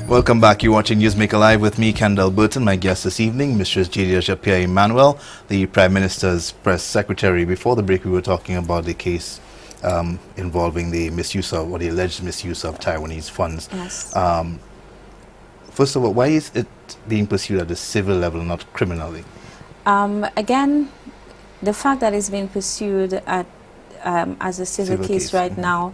Welcome back. You're watching Newsmaker Live with me, Kendall Burton. My guest this evening, Mrs. Gidia Pierre Emmanuel, the Prime Minister's press secretary. Before the break, we were talking about the case involving the misuse of, or the alleged misuse of Taiwanese funds. Yes. First of all, why is it being pursued at the civil level, not criminally? Again, the fact that it's being pursued at, as a civil case right now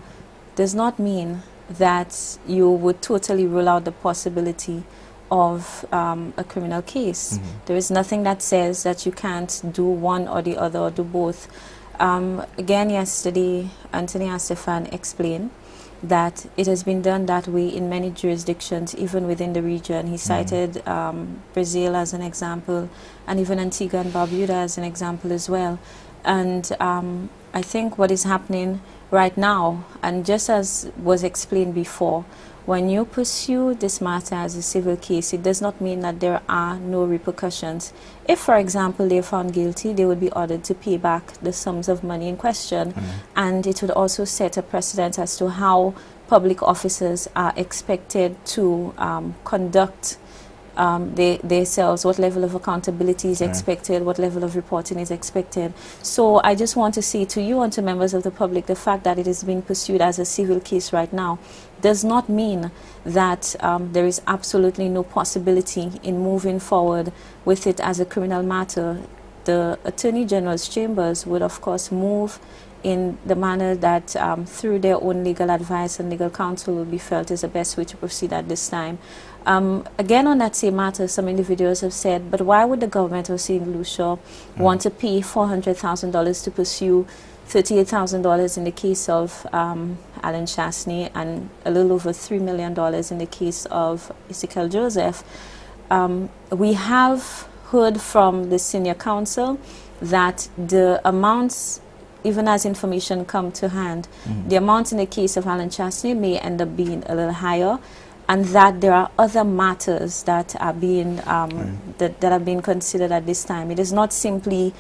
does not mean that you would totally rule out the possibility of a criminal case. There is nothing that says that you can't do one or the other or do both. Again, yesterday, Anthony Astefan explained that it has been done that way in many jurisdictions, even within the region. He cited Brazil as an example, and even Antigua and Barbuda as an example as well. And I think what is happening right now, and just as was explained before, when you pursue this matter as a civil case, it does not mean that there are no repercussions. If, for example, they're found guilty, they would be ordered to pay back the sums of money in question. And it would also set a precedent as to how public officers are expected to conduct themselves, what level of accountability is expected, what level of reporting is expected. So I just want to say to you and to members of the public, the fact that it is being pursued as a civil case right now does not mean that there is absolutely no possibility in moving forward with it as a criminal matter. The Attorney General's chambers would, of course, move in the manner that through their own legal advice and legal counsel will be felt is the best way to proceed at this time. Again, on that same matter, some individuals have said, but why would the government of St. Lucia want to pay $400,000 to pursue $38,000 in the case of Alan Chastney and a little over $3 million in the case of Ezekiel Joseph? We have heard from the senior counsel that the amounts, even as information come to hand, the amount in the case of Alan Chastney may end up being a little higher, and that there are other matters that are being that are being considered at this time. It is not simply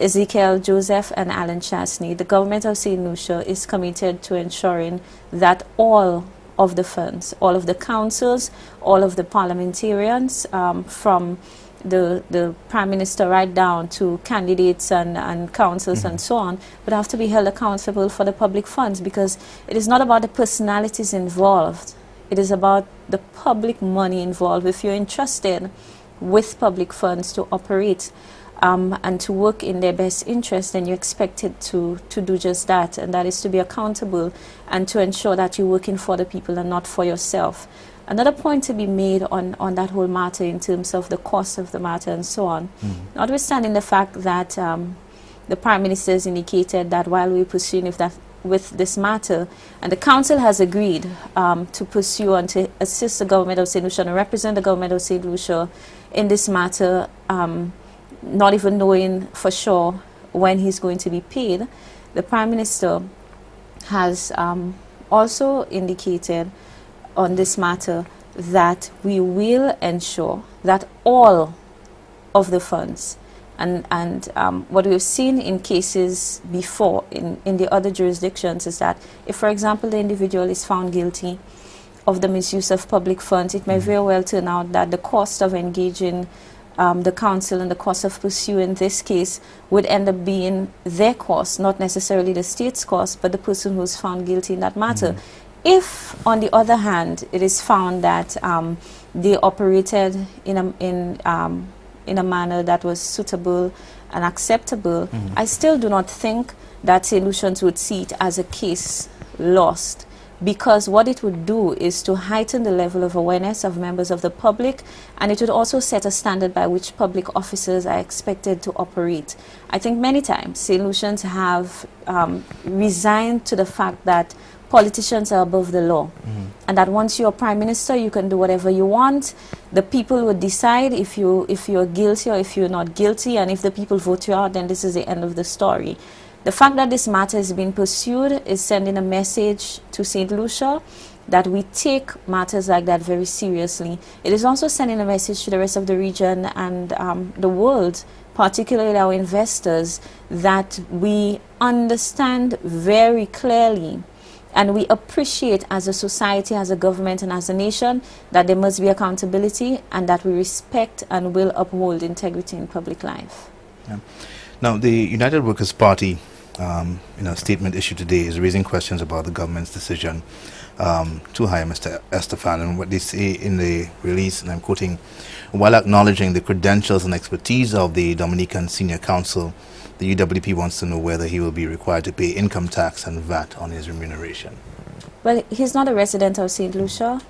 Ezekiel Joseph and Alan Chastney. The government of St. Lucia is committed to ensuring that all of the funds, all of the councils, all of the parliamentarians, from the Prime Minister right down to candidates and councils and so on, would have to be held accountable for the public funds, because it is not about the personalities involved. It is about the public money involved. If you're entrusted with public funds to operate and to work in their best interest, then you're expected to do just that, and that is to be accountable and to ensure that you're working for the people and not for yourself. Another point to be made on that whole matter in terms of the cost of the matter and so on, notwithstanding the fact that the Prime Minister has indicated that while we're pursuing with this matter, and the Council has agreed to pursue and to assist the government of St. Lucia and represent the government of St. Lucia in this matter, not even knowing for sure when he's going to be paid, the Prime Minister has also indicated on this matter that we will ensure that all of the funds, and what we've seen in cases before in the other jurisdictions is that if, for example, the individual is found guilty of the misuse of public funds, it may very well turn out that the cost of engaging the council and the cost of pursuing this case would end up being their cost, not necessarily the state's cost, but the person who's found guilty in that matter. If, on the other hand, it is found that they operated in a manner that was suitable and acceptable, I still do not think that St. Lucians would see it as a case lost, because what it would do is to heighten the level of awareness of members of the public, and it would also set a standard by which public officers are expected to operate. I think many times St. Lucians have resigned to the fact that politicians are above the law, and that once you're Prime Minister, you can do whatever you want. The people would decide if you're guilty or if you're not guilty, and if the people vote you out, then this is the end of the story. The fact that this matter is being pursued is sending a message to St. Lucia that we take matters like that very seriously. It is also sending a message to the rest of the region and the world, particularly our investors, that we understand very clearly and we appreciate as a society, as a government, and as a nation that there must be accountability and that we respect and will uphold integrity in public life. Yeah. Now, the United Workers' Party, in a statement issued today, is raising questions about the government's decision to hire Mr. Estefan. And what they say in the release, and I'm quoting, while acknowledging the credentials and expertise of the Dominican Senior Counsel, the UWP wants to know whether he will be required to pay income tax and VAT on his remuneration. Well, he's not a resident of St. Lucia.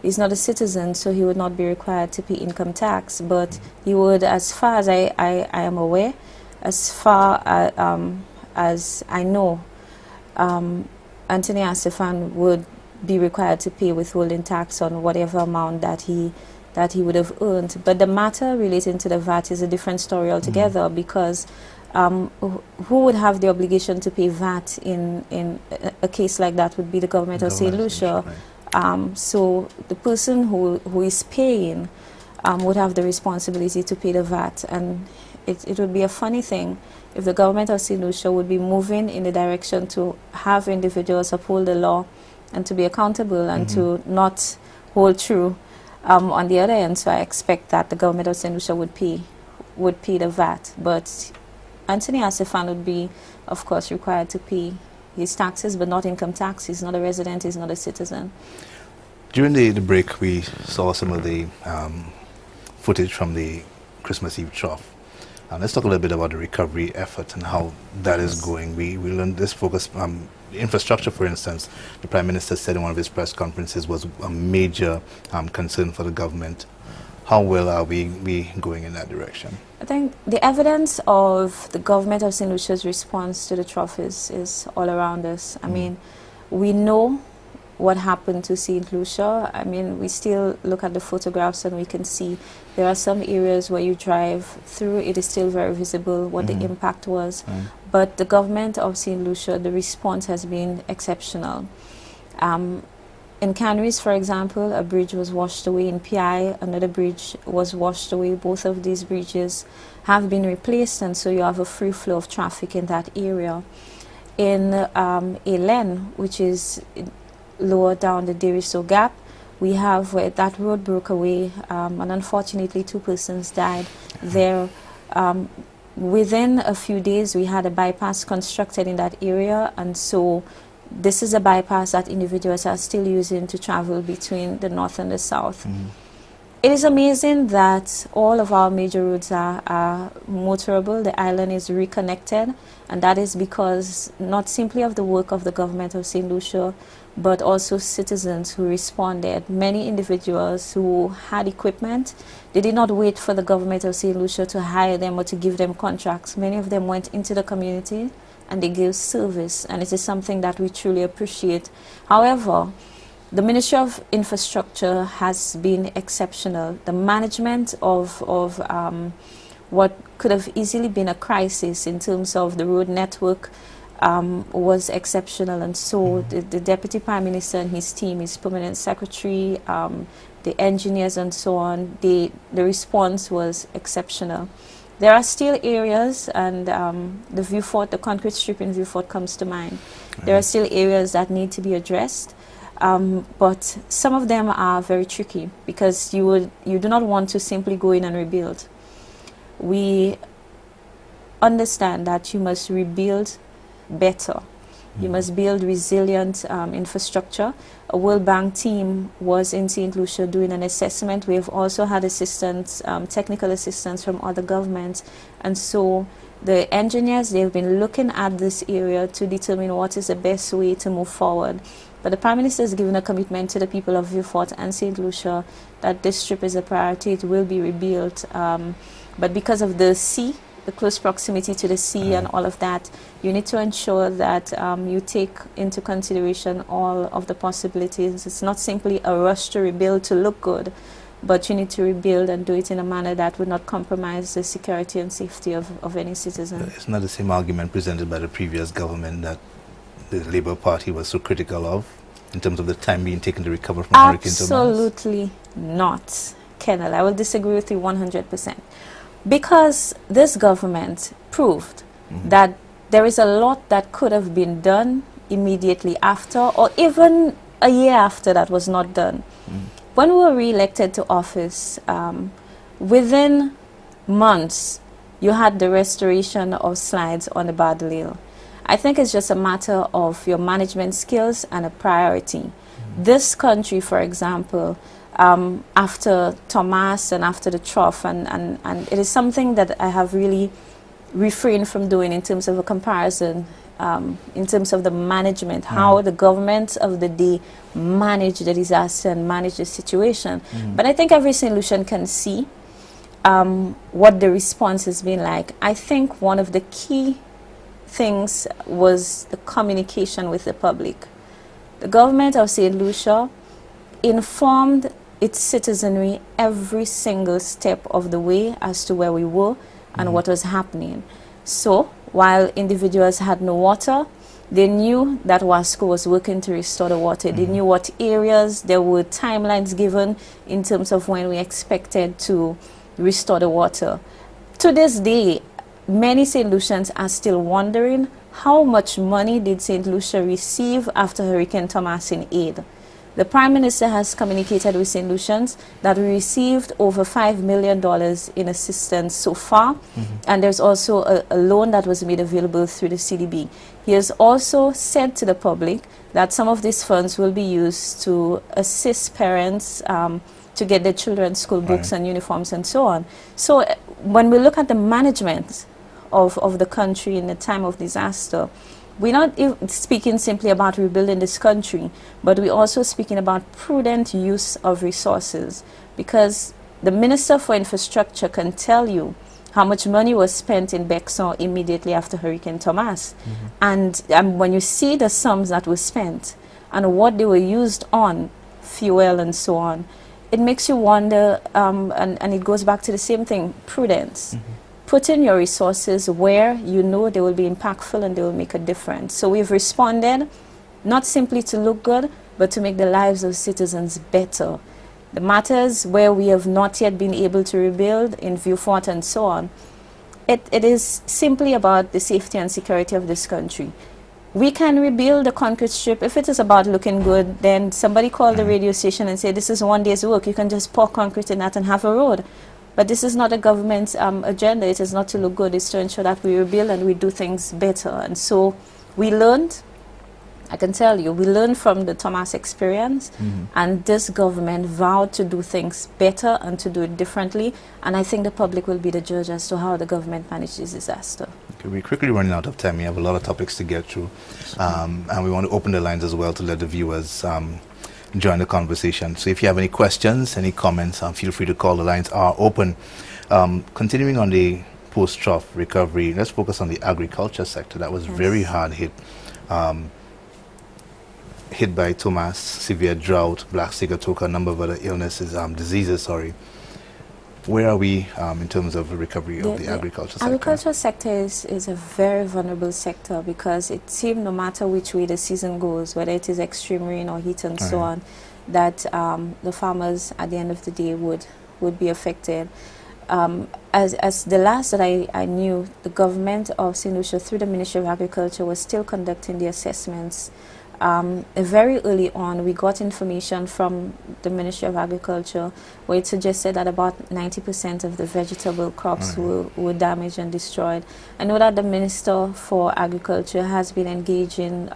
He's not a citizen, so he would not be required to pay income tax. But he would, as far as I am aware, as far as I know, Anthony Estefan would be required to pay withholding tax on whatever amount that he would have earned. But the matter relating to the VAT is a different story altogether, because who would have the obligation to pay VAT in a case like that would be the government of St. Lucia. Right. So the person who is paying would have the responsibility to pay the VAT. And it would be a funny thing if the government of St. Lucia would be moving in the direction to have individuals uphold the law and to be accountable and to not hold true on the other end. So I expect that the government of St. Lucia would pay the VAT. But Anthony Estefan would be, of course, required to pay his taxes, but not income tax. He's not a resident, he's not a citizen. During the break, we saw some of the footage from the Christmas Eve trough. Let's talk a little bit about the recovery effort and how that is going. We learned this focus, infrastructure, for instance. The Prime Minister said in one of his press conferences was a major concern for the government. How well are we going in that direction? I think the evidence of the government of St. Lucia's response to the trough is all around us. I mean, we know what happened to St. Lucia. I mean, we still look at the photographs and we can see there are some areas where you drive through, it is still very visible what the impact was. But the government of St. Lucia, the response has been exceptional. In Canaries, for example, a bridge was washed away. In PI, another bridge was washed away. Both of these bridges have been replaced, and so you have a free flow of traffic in that area. In Elen, which is lower down the Deriso Gap, we have where that road broke away, and unfortunately 2 persons died there. Within a few days, we had a bypass constructed in that area, and so this is a bypass that individuals are still using to travel between the north and the south. It is amazing that all of our major roads are motorable. The island is reconnected, and that is because not simply of the work of the government of St. Lucia, but also citizens who responded. Many individuals who had equipment, they did not wait for the government of St. Lucia to hire them or to give them contracts. Many of them went into the community and they gave service, and it is something that we truly appreciate. However, the Ministry of Infrastructure has been exceptional. The management of what could have easily been a crisis in terms of the road network was exceptional, and so the Deputy Prime Minister and his team, his Permanent Secretary, the engineers and so on, the response was exceptional. There are still areas, and the Vieux-Fort, the concrete strip in Vieux-Fort comes to mind. There are still areas that need to be addressed, but some of them are very tricky because you do not want to simply go in and rebuild. We understand that you must rebuild better. You must build resilient infrastructure. A World Bank team was in St. Lucia doing an assessment. We have also had assistance, technical assistance from other governments. And so the engineers, they've been looking at this area to determine what is the best way to move forward. But the Prime Minister has given a commitment to the people of Vieux-Fort and St. Lucia that this strip is a priority. It will be rebuilt. But because of the sea, the close proximity to the sea and all of that, you need to ensure that you take into consideration all of the possibilities. It's not simply a rush to rebuild to look good, but you need to rebuild and do it in a manner that would not compromise the security and safety of any citizen. It's not the same argument presented by the previous government that the Labour Party was so critical of in terms of the time being taken to recover from Hurricane Thomas? Absolutely not, Kennel. I will disagree with you 100%. Because this government proved that there is a lot that could have been done immediately after, or even a year after, that was not done. When we were re-elected to office, within months, you had the restoration of slides on the Badalil. I think it's just a matter of your management skills and a priority. This country, for example, after Thomas and after the trough, and it is something that I have really refrained from doing in terms of a comparison, in terms of the management, how the government of the day managed the disaster and managed the situation. But I think every St. Lucian can see what the response has been like. I think one of the key things was the communication with the public. The government of St. Lucia informed its citizenry every single step of the way as to where we were and what was happening. So while individuals had no water, they knew that WASCO was working to restore the water. They knew what areas, there were timelines given in terms of when we expected to restore the water. To this day, many St. Lucians are still wondering how much money did St. Lucia receive after Hurricane Thomas in aid. The Prime Minister has communicated with St. Lucians that we received over $5 million in assistance so far, and there's also a loan that was made available through the CDB. He has also said to the public that some of these funds will be used to assist parents to get their children's school books and uniforms and so on. So when we look at the management of the country in the time of disaster, we're not speaking simply about rebuilding this country, but we're also speaking about prudent use of resources, because the Minister for Infrastructure can tell you how much money was spent in Bexon immediately after Hurricane Thomas. And when you see the sums that were spent and what they were used on, fuel and so on, it makes you wonder, and it goes back to the same thing, prudence. Put in your resources where you know they will be impactful and they will make a difference. So we've responded not simply to look good, but to make the lives of citizens better. The matters where we have not yet been able to rebuild in Vieux-Fort and so on, it is simply about the safety and security of this country. We can rebuild the concrete strip. If it is about looking good, then somebody call the radio station and say, this is one day's work. You can just pour concrete in that and have a road. But this is not a government's agenda. It is not to look good. It's to ensure that we rebuild and we do things better. And so we learned, I can tell you, we learned from the Thomas experience, and this government vowed to do things better and to do it differently. And I think the public will be the judge as to how the government managed this disaster. Okay, we're quickly running out of time. We have a lot of topics to get through. And we want to open the lines as well to let the viewers join the conversation. So if you have any questions, any comments, feel free to call. The lines are open. Continuing on the post-trough recovery, let's focus on the agriculture sector. That was very hard hit. Hit by Thomas, severe drought, black sigatoka, a number of other illnesses, diseases, sorry. Where are we in terms of the recovery of the agriculture sector? Agriculture sector is a very vulnerable sector, because it seems no matter which way the season goes, whether it is extreme rain or heat and so on, that the farmers at the end of the day would be affected. As the last that I knew, the government of St. Lucia through the Ministry of Agriculture was still conducting the assessments. Very early on, we got information from the Ministry of Agriculture where it suggested that about 90% of the vegetable crops were damaged and destroyed. I know that the Minister for Agriculture has been engaging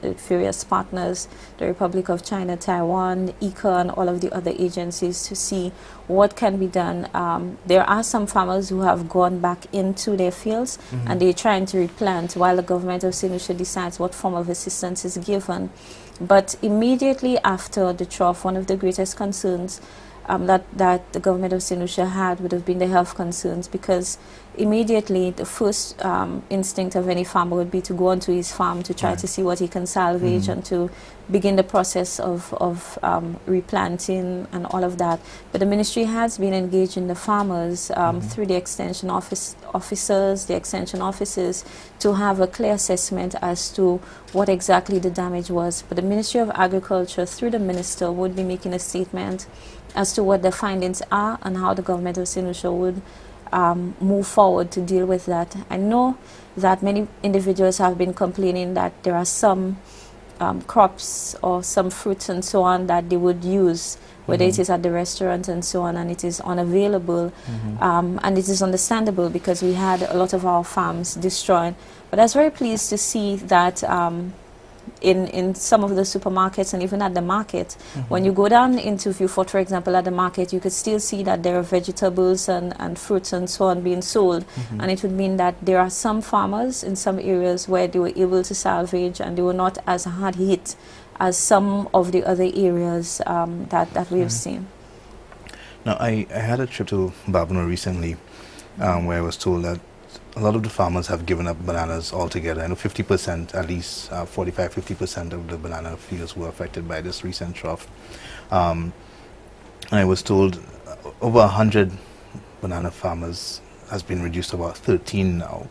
various partners, the Republic of China, Taiwan, ICA, and all of the other agencies to see what can be done. There are some farmers who have gone back into their fields and they're trying to replant while the government of St. Lucia decides what form of assistance is given. But immediately after the trough, one of the greatest concerns that the government of St. Lucia had would have been the health concerns, because immediately the first instinct of any farmer would be to go onto his farm to try to see what he can salvage and to begin the process of replanting and all of that. But the ministry has been engaging the farmers through the extension officers, the extension offices, to have a clear assessment as to what exactly the damage was. But the Ministry of Agriculture through the minister would be making a statement as to what the findings are and how the government of St. Lucia would move forward to deal with that. I know that many individuals have been complaining that there are some crops or some fruits and so on that they would use, whether it is at the restaurant and so on, and it is unavailable. And it is understandable because we had a lot of our farms destroyed. But I was very pleased to see that in some of the supermarkets and even at the market, when you go down into Viewfort, for example, at the market, you could still see that there are vegetables and fruits and so on being sold. And it would mean that there are some farmers in some areas where they were able to salvage and they were not as hard hit as some of the other areas that we have seen. Now, I had a trip to Babylon recently where I was told that a lot of the farmers have given up bananas altogether. I know 50%, at least 45–50% of the banana fields were affected by this recent drought. And I was told over 100 banana farmers has been reduced to about 13 now.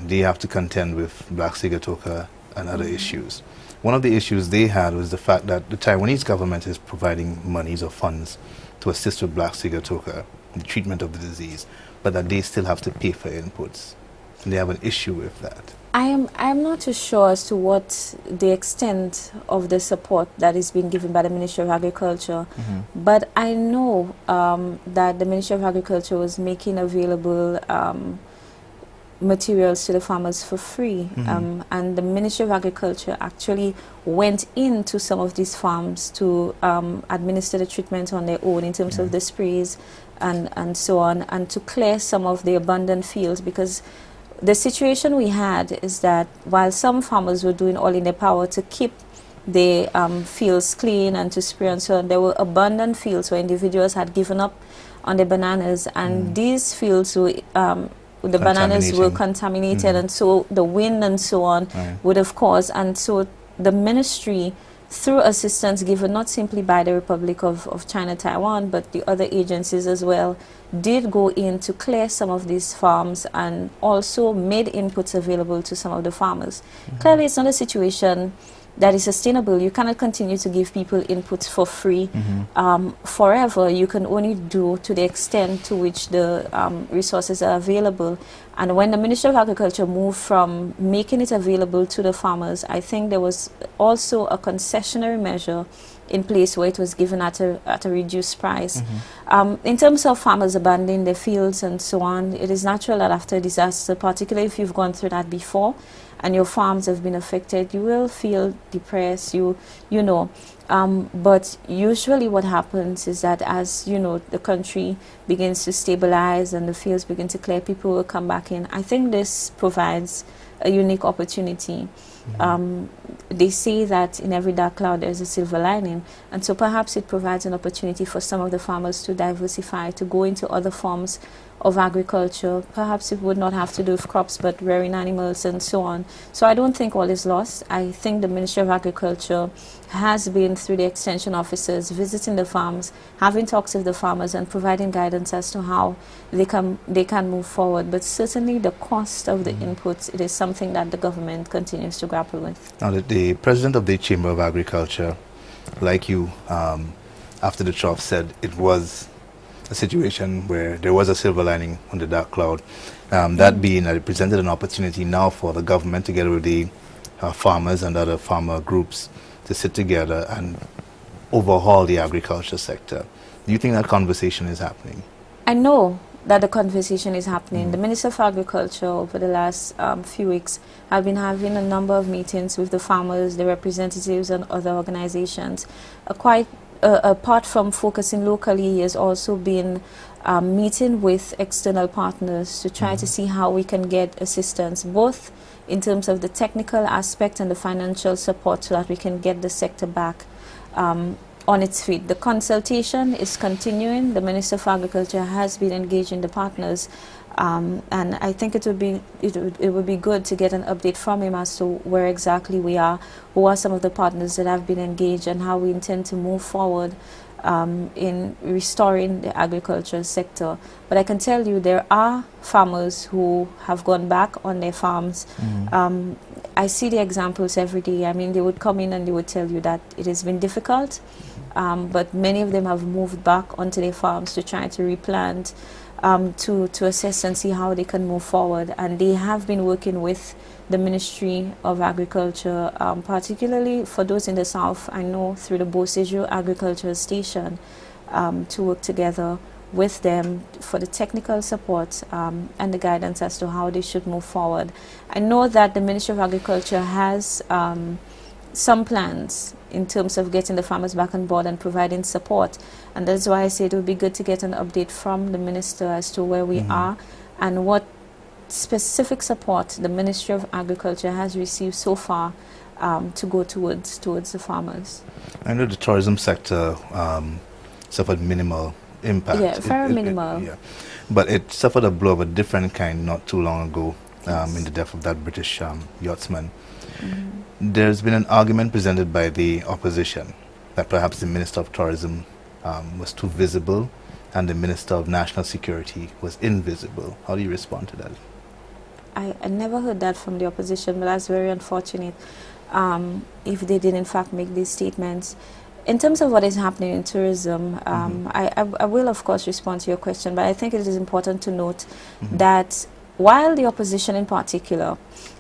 They have to contend with black sigatoka and other issues. One of the issues they had was the fact that the Taiwanese government is providing monies or funds to assist with black sigatoka, the treatment of the disease, but that they still have to pay for inputs. And they have an issue with that. I am not too sure as to what the extent of the support that is being given by the Ministry of Agriculture, but I know that the Ministry of Agriculture was making available materials to the farmers for free, and the Ministry of Agriculture actually went into some of these farms to administer the treatment on their own in terms of the sprays and so on, and to clear some of the abundant fields, because the situation we had is that while some farmers were doing all in their power to keep the fields clean and to spray and so on, there were abundant fields where individuals had given up on the bananas, and these fields were the bananas were contaminated, and so the wind and so on would have caused. And so the ministry, through assistance given not simply by the Republic of China, Taiwan, but the other agencies as well, did go in to clear some of these farms and also made inputs available to some of the farmers. Clearly, it's not a situation that is sustainable. You cannot continue to give people inputs for free forever. You can only do to the extent to which the resources are available. And when the Ministry of Agriculture moved from making it available to the farmers, I think there was also a concessionary measure in place where it was given at a reduced price. In terms of farmers abandoning their fields and so on, it is natural that after a disaster, particularly if you've gone through that before, and your farms have been affected, you will feel depressed, you know. But usually what happens is that as, you know, the country begins to stabilize and the fields begin to clear, people will come back in. I think this provides a unique opportunity. They say that in every dark cloud there's a silver lining, and so perhaps it provides an opportunity for some of the farmers to diversify, to go into other forms of agriculture. Perhaps it would not have to do with crops, but rearing animals and so on. So I don't think all is lost. I think the Ministry of Agriculture has been, through the extension officers, visiting the farms, having talks with the farmers and providing guidance as to how they can move forward. But certainly the cost of the inputs, it is something that the government continues to grapple with. Now, the president of the Chamber of Agriculture, like you, after the trough, said it was a situation where there was a silver lining on the dark cloud. That being that it presented an opportunity now for the government, together with the farmers and other farmer groups, to sit together and overhaul the agriculture sector. Do you think that conversation is happening? I know that the conversation is happening. The Minister of Agriculture over the last few weeks have been having a number of meetings with the farmers, the representatives and other organizations. Apart from focusing locally, he has also been meeting with external partners to try to see how we can get assistance, both in terms of the technical aspect and the financial support, so that we can get the sector back on its feet. The consultation is continuing. The Minister of Agriculture has been engaging the partners, and I think it would be good to get an update from him as to where exactly we are, who are some of the partners that have been engaged, and how we intend to move forward in restoring the agricultural sector. But I can tell you there are farmers who have gone back on their farms. I see the examples every day. I mean, they would come in and they would tell you that it has been difficult, but many of them have moved back onto their farms to try to replant to assess and see how they can move forward. And they have been working with the Ministry of Agriculture, particularly for those in the south, I know through the Bosejo Agriculture Station, to work together with them for the technical support and the guidance as to how they should move forward. I know that the Ministry of Agriculture has some plans in terms of getting the farmers back on board and providing support, and that's why I say it would be good to get an update from the minister as to where we are and what specific support the Ministry of Agriculture has received so far to go towards the farmers. I know the tourism sector suffered minimal impact. Yeah, very minimal. Yeah. But it suffered a blow of a different kind not too long ago in the death of that British yachtsman. There's been an argument presented by the opposition that perhaps the Minister of Tourism was too visible and the Minister of National Security was invisible. How do you respond to that? I never heard that from the opposition, but that's very unfortunate if they did in fact make these statements. In terms of what is happening in tourism, I will of course respond to your question, but I think it is important to note that while the opposition in particular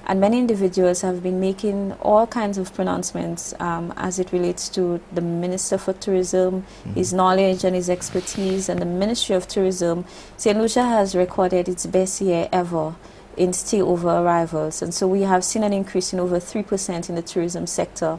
and many individuals have been making all kinds of pronouncements as it relates to the Minister for Tourism, his knowledge and his expertise, and the Ministry of Tourism, St. Lucia has recorded its best year ever in stay-over arrivals. And so we have seen an increase in over 3% in the tourism sector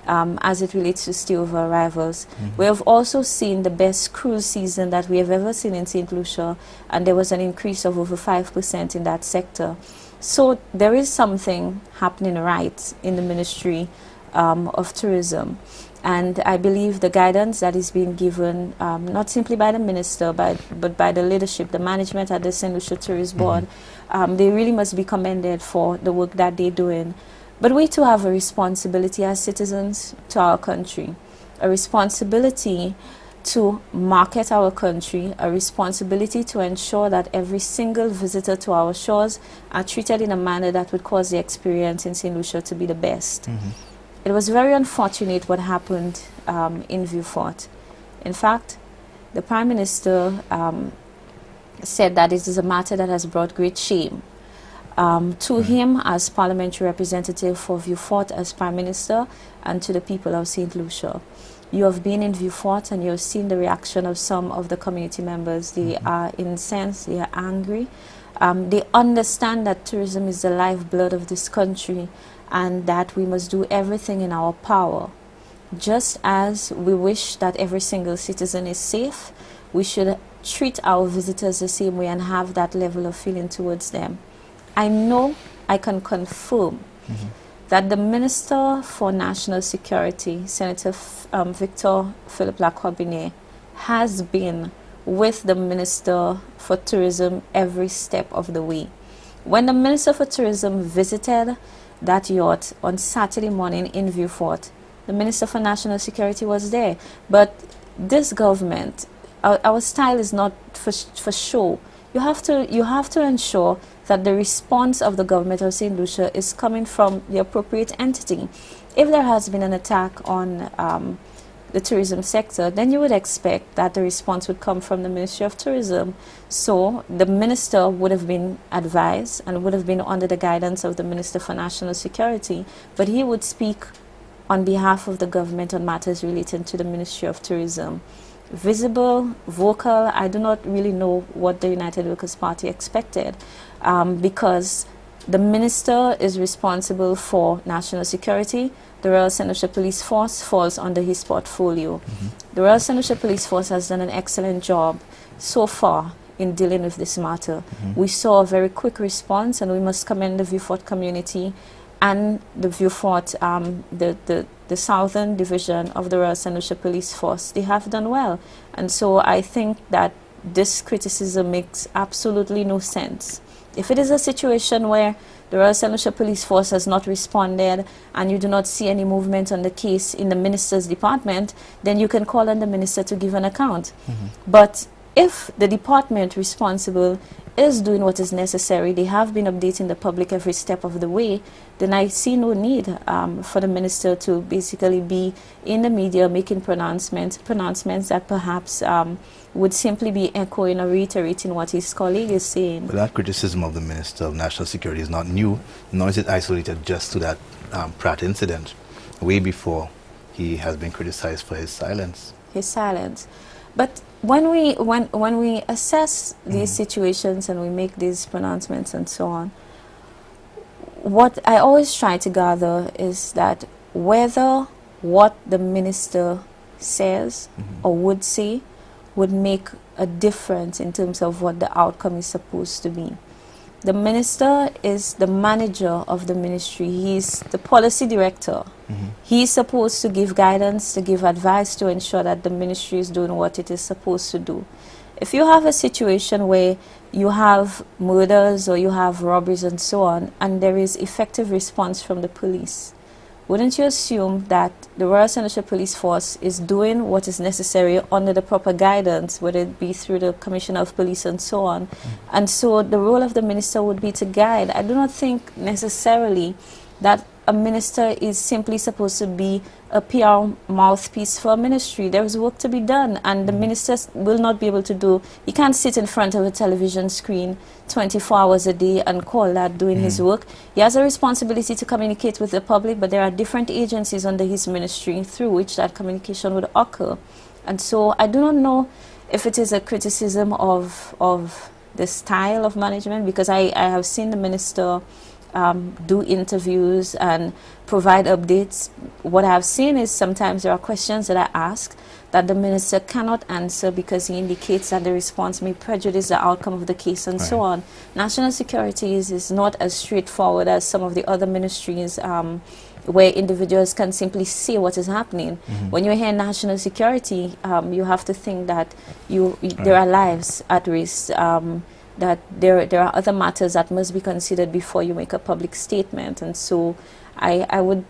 as it relates to stay-over arrivals. We have also seen the best cruise season that we have ever seen in St. Lucia, and there was an increase of over 5% in that sector. So there is something happening right in the Ministry of Tourism. And I believe the guidance that is being given, not simply by the minister, but by the leadership, the management at the St. Lucia Tourist Board, they really must be commended for the work that they're doing. But we too have a responsibility as citizens to our country, a responsibility to market our country, a responsibility to ensure that every single visitor to our shores are treated in a manner that would cause the experience in St. Lucia to be the best. It was very unfortunate what happened in Vieux Fort. In fact, the Prime Minister said that it is a matter that has brought great shame to him as parliamentary representative for Vieux Fort as Prime Minister, and to the people of St. Lucia. You have been in Vieux Fort and you have seen the reaction of some of the community members. They are incensed, they are angry. They understand that tourism is the lifeblood of this country and that we must do everything in our power. Just as we wish that every single citizen is safe, we should treat our visitors the same way and have that level of feeling towards them. I know, I can confirm that the Minister for National Security, Senator Victor Philip Lacrobinet, has been with the Minister for Tourism every step of the way. When the Minister for Tourism visited that yacht on Saturday morning in Vieux Fort, the Minister for National Security was there. But this government, our style is not for show. You have to ensure that the response of the government of St. Lucia is coming from the appropriate entity. If there has been an attack on the tourism sector, then you would expect that the response would come from the Ministry of Tourism. So the minister would have been advised and would have been under the guidance of the Minister for National Security, but he would speak on behalf of the government on matters relating to the Ministry of Tourism. Visible, vocal, I do not really know what the United Workers' Party expected, because the minister is responsible for national security. The Royal St. Lucia Police Force falls under his portfolio. The Royal St. Lucia Police Force has done an excellent job so far in dealing with this matter. We saw a very quick response, and we must commend the Vieux Fort community and the Vieux Fort, the southern division of the Royal St. Lucia Police Force. They have done well. And so I think that this criticism makes absolutely no sense. If it is a situation where the Royal St. Lucia Police Force has not responded and you do not see any movement on the case in the minister's department, then you can call on the minister to give an account. But if the department responsible is doing what is necessary, they have been updating the public every step of the way, then I see no need for the minister to basically be in the media making pronouncements that perhaps would simply be echoing or reiterating what his colleague is saying. But that criticism of the Minister of National Security is not new, nor is it isolated just to that Pratt incident. Way before, he has been criticized for his silence. His silence. But when we assess these situations and we make these pronouncements and so on, what I always try to gather is that whether what the minister says or would say would make a difference in terms of what the outcome is supposed to be. The minister is the manager of the ministry. He's the policy director. He's supposed to give guidance, to give advice, to ensure that the ministry is doing what it is supposed to do. If you have a situation where you have murders or you have robberies and so on, and there is effective response from the police, wouldn't you assume that the Royal Senatorial Police Force is doing what is necessary under the proper guidance, whether it be through the Commissioner of Police and so on? And so the role of the minister would be to guide. I do not think necessarily that a minister is simply supposed to be a PR mouthpiece for a ministry. There is work to be done, and the ministers will not be able to do. He can't sit in front of a television screen 24 hours a day and call that doing his work. He has a responsibility to communicate with the public, but there are different agencies under his ministry through which that communication would occur. And so I do not know if it is a criticism of the style of management, because I have seen the minister do interviews and provide updates. What I've seen is sometimes there are questions that I ask that the minister cannot answer because he indicates that the response may prejudice the outcome of the case and so on. National security is not as straightforward as some of the other ministries where individuals can simply say what is happening. When you hear national security, you have to think that there are lives at risk, that there are other matters that must be considered before you make a public statement. And so I would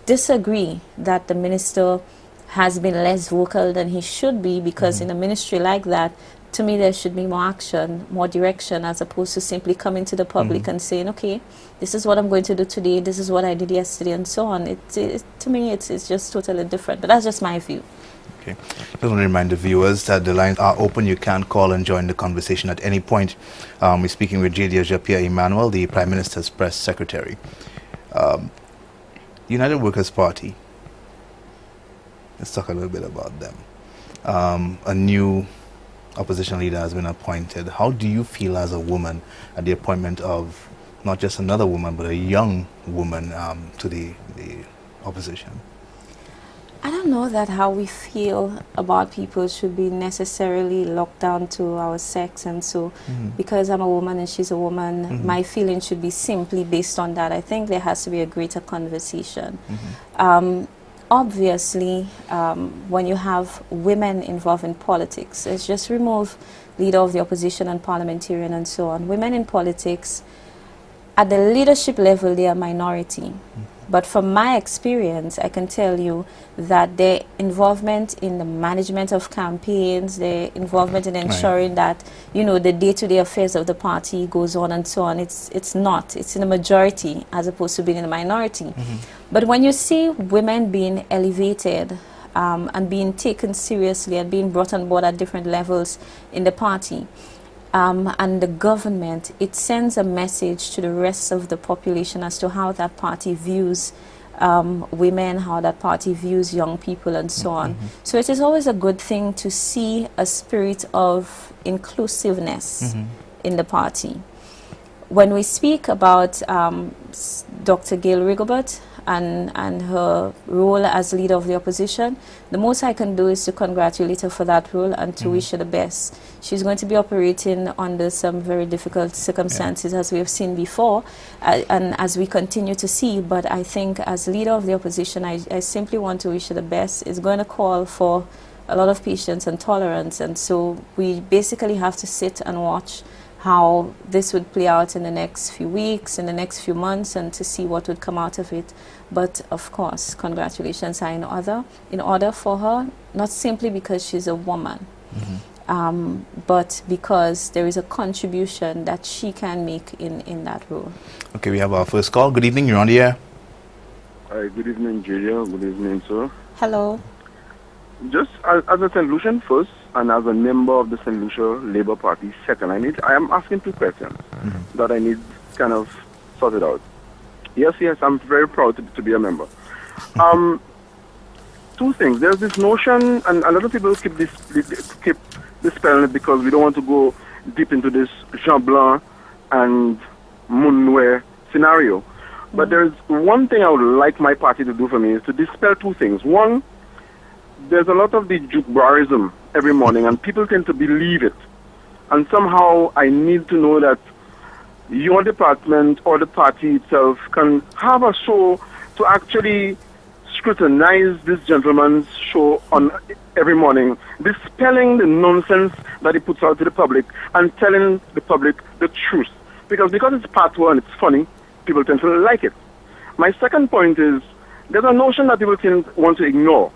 disagree that the minister has been less vocal than he should be, because in a ministry like that, to me there should be more action, more direction, as opposed to simply coming to the public and saying, okay, this is what I'm going to do today, this is what I did yesterday, and so on. To me, it's just totally different, but that's just my view. Okay. Just want to remind the viewers that the lines are open. You can call and join the conversation at any point. We're speaking with J.D. Pierre-Emmanuel, the Prime Minister's Press Secretary. United Workers' Party. Let's talk a little bit about them. A new opposition leader has been appointed. How do you feel as a woman at the appointment of not just another woman, but a young woman to the opposition? I don't know that how we feel about people should be necessarily locked down to our sex, and so because I'm a woman and she's a woman, my feeling should be simply based on that. I think there has to be a greater conversation. Obviously, when you have women involved in politics, let's just remove leader of the opposition and parliamentarian and so on. Women in politics, at the leadership level, they are minority. But from my experience, I can tell you that their involvement in the management of campaigns, their involvement in ensuring that, you know, the day-to-day affairs of the party goes on and so on, it's in a majority as opposed to being in a minority. But when you see women being elevated and being taken seriously and being brought on board at different levels in the party, and the government, it sends a message to the rest of the population as to how that party views women, how that party views young people and so on. So it is always a good thing to see a spirit of inclusiveness in the party. When we speak about Dr. Gail Rigobert and her role as leader of the opposition, the most I can do is to congratulate her for that role and to wish her the best. She's going to be operating under some very difficult circumstances, as we have seen before, and as we continue to see. But I think as leader of the opposition, I simply want to wish her the best. It's going to call for a lot of patience and tolerance, and so we basically have to sit and watch how this would play out in the next few weeks, in the next few months, and to see what would come out of it. But of course, congratulations are in order for her, not simply because she's a woman. but because there is a contribution that she can make in that role. Okay, we have our first call. Good evening, you're on the air. Good evening, Julia. Good evening, sir. Hello. Just as a St. Lucian first, and as a member of the St. Lucia Labour Party second, I am asking two questions that I need kind of sorted out. Yes, I'm very proud to be a member. Two things. There's this notion, and a lot of people keep dispelling it because we don't want to go deep into this Jean Blanc and Mounoué scenario. But there's one thing I would like my party to do for me is to dispel two things. One, there's a lot of the jukebarism every morning, and people tend to believe it. And somehow I need to know that your department or the party itself can have a show to actually scrutinize this gentleman's show on every morning, dispelling the nonsense that he puts out to the public and telling the public the truth. Because it's patois and it's funny, people tend to like it. My second point is, there's a notion that people want to ignore.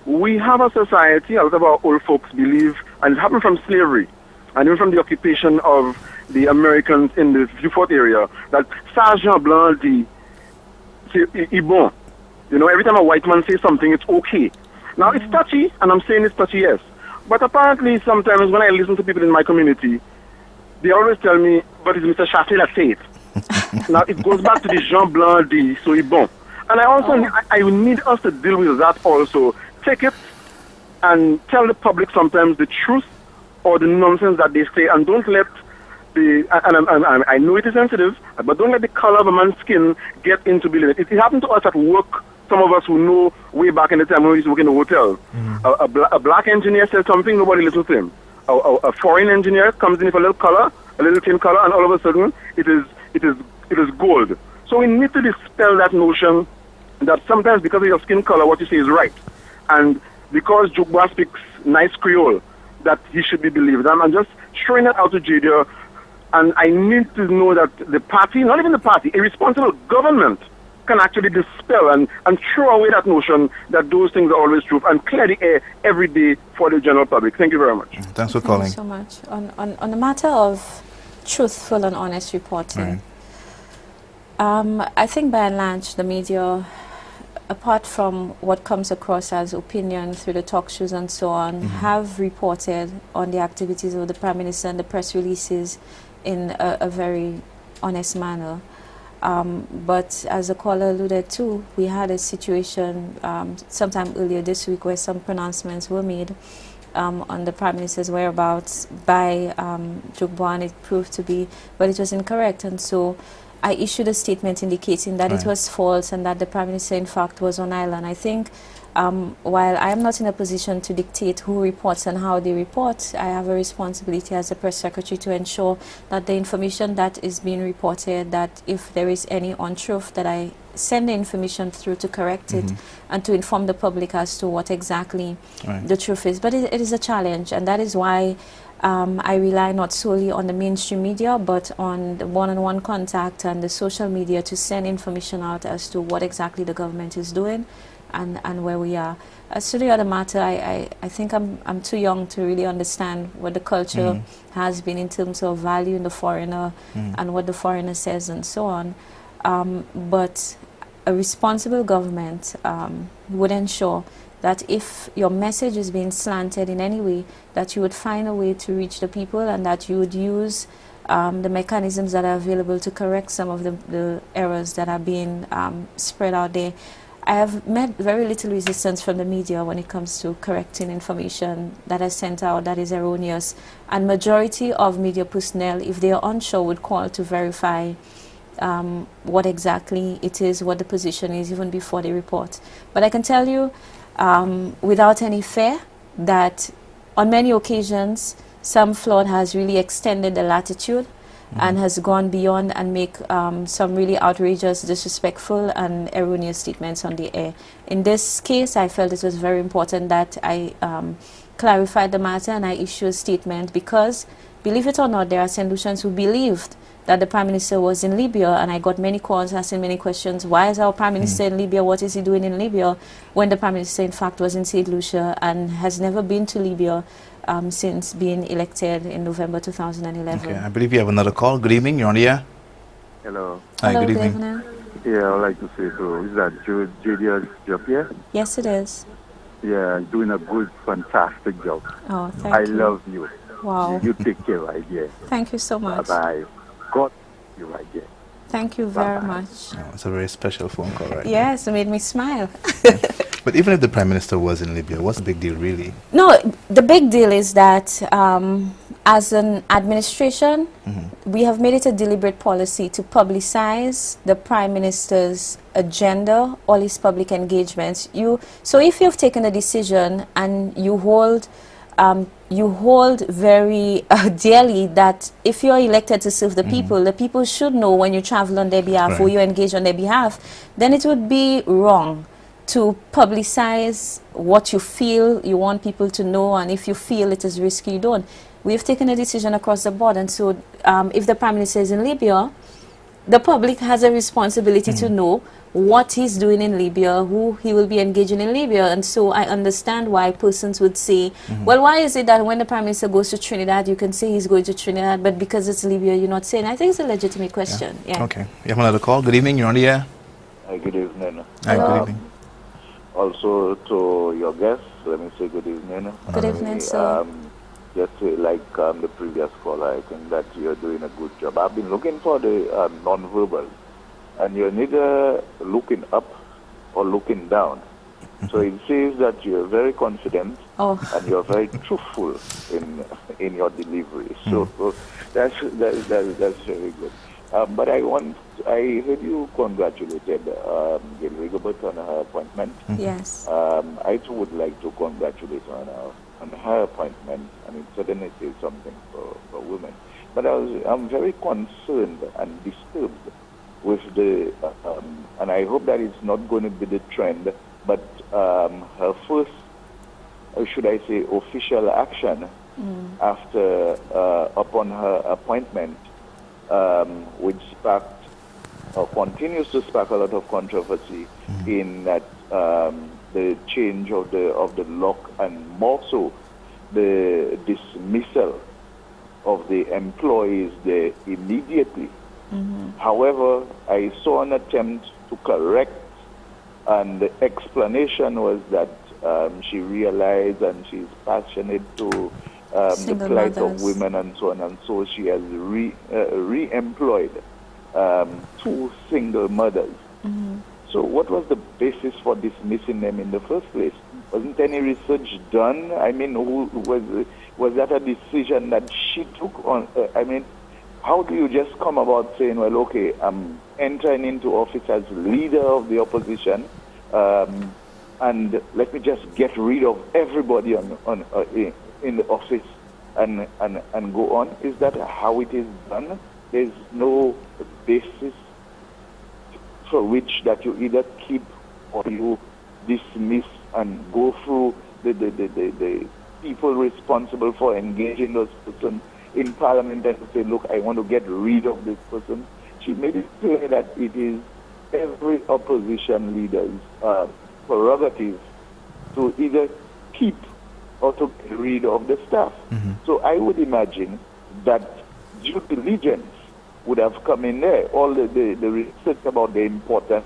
We have a society, a lot of our old folks believe, and it happened from slavery, and even from the occupation of the Americans in the Vieux-Fort area, that Sergeant Blanc dit, c'est bon. You know, every time a white man says something, it's okay. Now, it's touchy, and I'm saying it's touchy, yes. But apparently, sometimes when I listen to people in my community, they always tell me, but it's Mr. Chassé that say it. Now, it goes back to the Jean Blanc dit, so it's bon. And I also I need us to deal with that also. Take it and tell the public sometimes the truth or the nonsense that they say, and don't let I know it is sensitive, but don't let the color of a man's skin get into believing it. It happened to us at work. Some of us who know way back in the time when we used to work in a hotel. A black engineer says something, nobody listens to him. A foreign engineer comes in with a little color, a little thin color, and all of a sudden it is gold. So we need to dispel that notion that sometimes because of your skin color, what you say is right. And because Jogba speaks nice Creole, that he should be believed. I'm just throwing that out to JD, and I need to know that the party, not even the party, a responsible government can actually dispel and throw away that notion that those things are always true and clear the air every day for the general public. Thank you very much. Thanks for calling. Thank you so much. On the matter of truthful and honest reporting, I think by and large the media, apart from what comes across as opinion through the talk shows and so on, have reported on the activities of the Prime Minister and the press releases in a very honest manner. But as the caller alluded to, we had a situation sometime earlier this week where some pronouncements were made on the Prime Minister's whereabouts by Jogba, and it proved to be, but it was incorrect. And so I issued a statement indicating that it was false and that the Prime Minister, in fact, was on island. I think while I am not in a position to dictate who reports and how they report, I have a responsibility as a press secretary to ensure that the information that is being reported, that if there is any untruth, that I send the information through to correct it and to inform the public as to what exactly the truth is. But it is a challenge, and that is why I rely not solely on the mainstream media, but on the one-on-one contact and the social media to send information out as to what exactly the government is doing and where we are. As to the other matter, I think I'm too young to really understand what the culture has been in terms of valuing the foreigner and what the foreigner says and so on. But a responsible government would ensure that if your message is being slanted in any way, that you would find a way to reach the people and that you would use the mechanisms that are available to correct some of the errors that are being spread out there. I have met very little resistance from the media when it comes to correcting information that is sent out that is erroneous. And majority of media personnel, if they are unsure, would call to verify what exactly it is, what the position is, even before they report. But I can tell you without any fear that on many occasions, some flood has really extended the latitude and has gone beyond and make some really outrageous, disrespectful and erroneous statements on the air. In this case, I felt it was very important that I clarified the matter and I issued a statement because, believe it or not, there are St. Lucians who believed that the Prime Minister was in Libya, and I got many calls asking many questions. Why is our Prime Minister in Libya? What is he doing in Libya? When the Prime Minister, in fact, was in St. Lucia and has never been to Libya. since being elected in November 2011. Okay, I believe you have another call. Good evening, you're on the air. Hello. Hi, Hello, good evening. Yeah, I'd like to say so. Is that JD's job here? Yes, it is. Yeah, doing a good, fantastic job. Oh, thank I you. love you. Wow. You take care right here. Thank you so much. Bye-bye. God you right here. Thank you very Bye-bye. much. Oh, it's a very special phone call, right? Yes, it made me smile. But even if the Prime Minister was in Libya, what's the big deal, really? No, the big deal is that as an administration, we have made it a deliberate policy to publicize the Prime Minister's agenda, all his public engagements. So if you've taken a decision and you hold very dearly that if you're elected to serve the people should know when you travel on their behalf or you engage on their behalf, then it would be wrong to publicize what you feel you want people to know, and if you feel it is risky, you don't. We've taken a decision across the board, and so if the Prime Minister is in Libya, the public has a responsibility to know what he's doing in Libya, who he will be engaging in Libya. And so I understand why persons would say, well, why is it that when the Prime Minister goes to Trinidad, you can say he's going to Trinidad, but because it's Libya, you're not saying? I think it's a legitimate question. Yeah. Okay. You have another call. Good evening, you're on the air. Hi, good evening. Hi, good evening. Also to your guests, let me say good evening. Good evening, sir. Just like the previous caller, I think that you're doing a good job. I've been looking for the non-verbal, and you're neither looking up or looking down. So it says that you're very confident and you're very truthful in your delivery. So that's very good. But I heard you congratulated Gail Rigobert on her appointment. Yes. I too would like to congratulate her on her appointment. I mean, certainly it is something for women. But I'm very concerned and disturbed with the, and I hope that it's not going to be the trend, but her first, or should I say, official action after, upon her appointment, which sparked or continues to spark a lot of controversy in that the change of the lock, and more so the dismissal of the employees there immediately. However, I saw an attempt to correct, and the explanation was that she realized and she's passionate to the plight of women and so on, and so she has re-employed 2 single mothers. So what was the basis for dismissing them in the first place? Wasn't any research done? I mean, was that a decision that she took on? I mean, how do you just come about saying, well, okay, I'm entering into office as leader of the opposition, and let me just get rid of everybody in the office and go on? Is that how it is done? There's no basis for which that you either keep or you dismiss and go through the people responsible for engaging those persons in Parliament and say, look, I want to get rid of this person. She made it clear that it is every opposition leader's prerogative to either keep or to get rid of the staff. So I would imagine that due diligence would have come in there. All the research about the importance,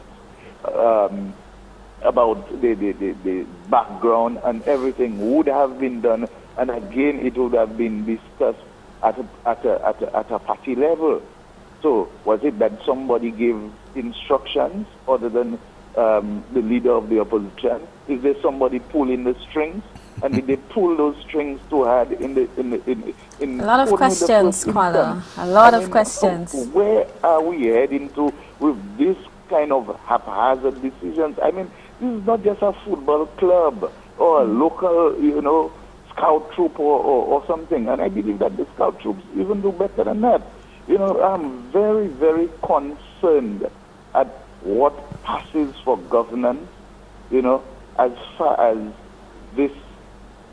about the background and everything would have been done, and again it would have been discussed at a party level. So was it that somebody gave instructions other than the leader of the opposition? Is there somebody pulling the strings? And did they pull those strings too hard in a lot of questions, caller. A lot of questions. Where are we heading to with this kind of haphazard decisions? I mean, this is not just a football club or a local, scout troop or something. And I believe that the scout troops even do better than that. I'm very, very concerned at what passes for governance, as far as this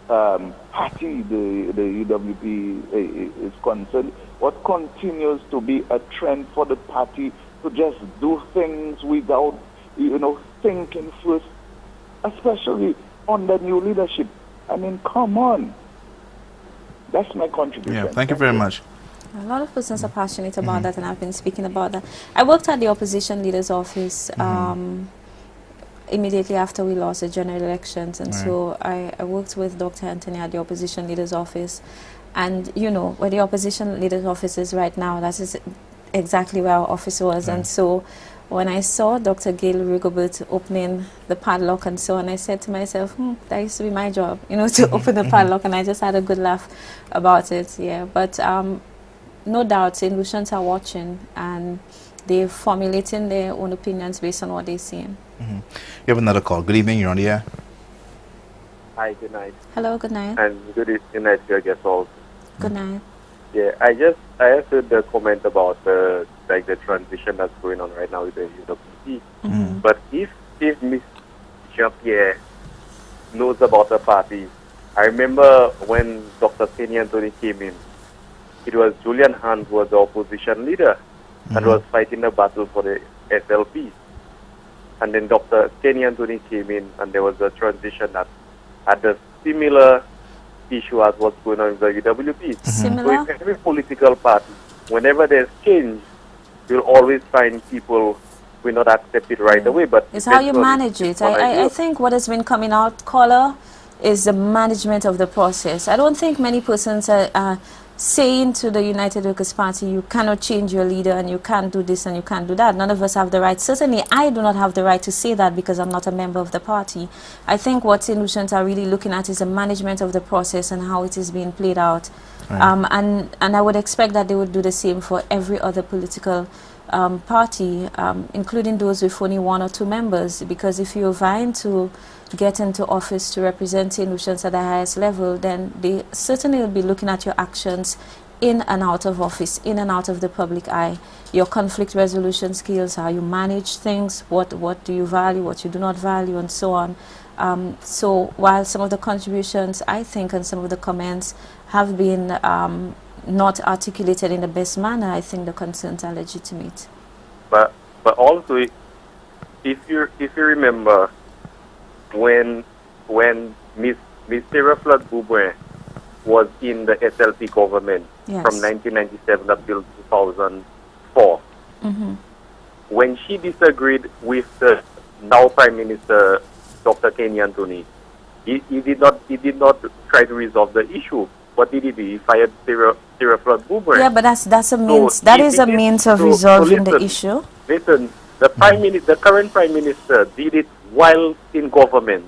party, the UWP is concerned. What continues to be a trend for the party to just do things without, thinking first, especially under new leadership. I mean, come on. That's my contribution. Yeah, thank you very much. A lot of persons are passionate about that, and I've been speaking about that. I worked at the opposition leader's office immediately after we lost the general elections, and so I worked with Dr. Anthony at the opposition leader's office. And, you know, where the opposition leader's office is right now, that is exactly where our office was. And so when I saw Dr. Gail Rigobert opening the padlock and so on, I said to myself, that used to be my job, you know, to open the padlock, and I just had a good laugh about it, yeah. But no doubt, St. Lucians are watching, and they're formulating their own opinions based on what they're seeing. You have another call. Good evening, you're on the air. Hi, good night. Hello, good night. And good night to your guests also. Good night. Yeah, I just heard the comment about like the transition that's going on right now with the UWP. But if Miss Jean-Pierre knows about the party, I remember when Dr. Kenny Anthony came in, it was Julian Hunt who was the opposition leader and was fighting the battle for the SLP. And then Dr. Kenny Anthony came in, and there was a transition that had a similar issue as what's going on with the UWP. Similar? So in every political party, whenever there's change, you'll always find people who will not accept it right away. But it's how you manage it. I think what has been coming out, caller, is the management of the process. I don't think many persons are saying to the United Workers' Party, you cannot change your leader and you can't do this and you can't do that. None of us have the right. Certainly, I do not have the right to say that because I'm not a member of the party. I think what St. Lucians are really looking at is the management of the process and how it is being played out. And I would expect that they would do the same for every other political party, including those with only 1 or 2 members, because if you're vying to get into office to represent St. Lucians at the highest level, then they certainly will be looking at your actions in and out of office, in and out of the public eye, your conflict resolution skills, how you manage things, what do you value, what you do not value, and so on. So while some of the contributions, I think, and some of the comments have been not articulated in the best manner, I think the concerns are legitimate. But also, if you remember, when Miss Sarah Flood Boubouin was in the SLP government from 1997 up till 2004, when she disagreed with the now Prime Minister Dr. Kenny Anthony, he did not try to resolve the issue. What did he do? He fired Sarah Flood Boubouin. Yeah, but that's a means. That is a means of resolving the issue. Listen, the current Prime Minister did it while in government.